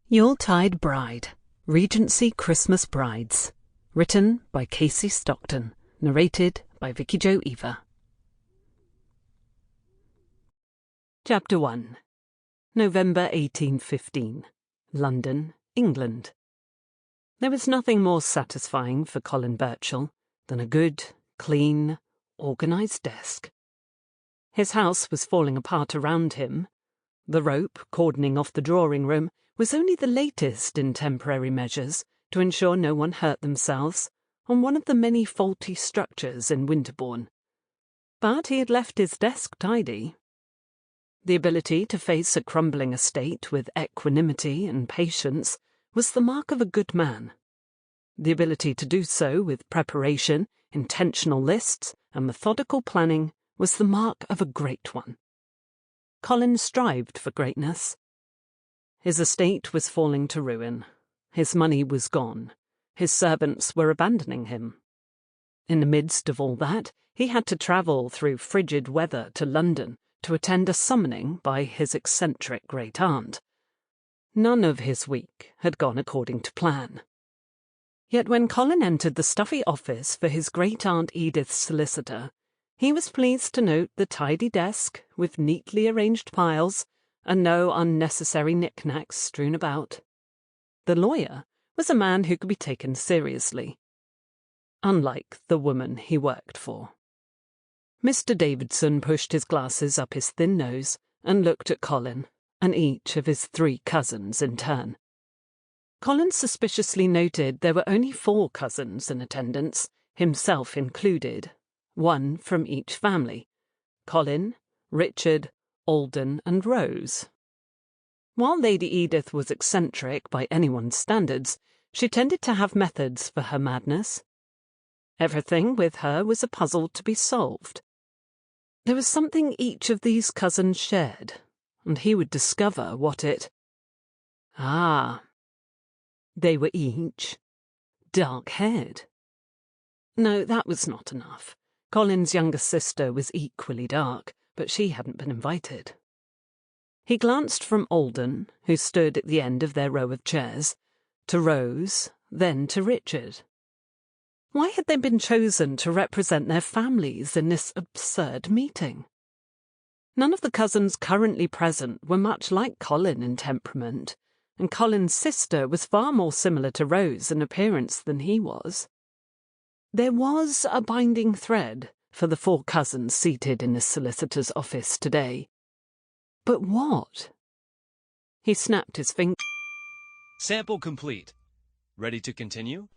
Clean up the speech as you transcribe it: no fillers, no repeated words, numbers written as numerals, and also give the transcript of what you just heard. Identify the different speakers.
Speaker 1: Yuletide Bride, Regency Christmas Brides. Written by Kasey Stockton. Narrated by Vicki-Jo Eva. Chapter 1. November 1815. London, England. There was nothing more satisfying for Colin Birchall than a good, clean, organised desk. His house was falling apart around him. The rope cordoning off the drawing-room was only the latest in temporary measures to ensure no one hurt themselves on one of the many faulty structures in Winterbourne. But he had left his desk tidy. The ability to face a crumbling estate with equanimity and patience was the mark of a good man. The ability to do so with preparation, intentional lists, and methodical planning was the mark of a great one. Colin strived for greatness. His estate was falling to ruin. His money was gone. His servants were abandoning him. In the midst of all that, he had to travel through frigid weather to London to attend a summoning by his eccentric great-aunt. None of his week had gone according to plan. Yet when Colin entered the stuffy office for his great-aunt Edith's solicitor, he was pleased to note the tidy desk with neatly arranged piles and no unnecessary knick-knacks strewn about. The lawyer was a man who could be taken seriously, unlike the woman he worked for. Mr. Davidson pushed his glasses up his thin nose and looked at Colin and each of his 3 cousins in turn. Colin suspiciously noted there were only 4 cousins in attendance, himself included, 1 from each family: Colin, Richard, Alden, and Rose. While Lady Edith was eccentric by anyone's standards, she tended to have methods for her madness. Everything with her was a puzzle to be solved. There was something each of these cousins shared, and he would discover what it... They were each dark-haired. No, that was not enough. Colin's younger sister was equally dark, but she hadn't been invited. He glanced from Alden, who stood at the end of their row of chairs, to Rose, then to Richard. Why had they been chosen to represent their families in this absurd meeting? None of the cousins currently present were much like Colin in temperament, and Colin's sister was far more similar to Rose in appearance than he was. There was a binding thread for the 4 cousins seated in the solicitor's office today. But what? He snapped his finger.
Speaker 2: Sample complete. Ready to continue?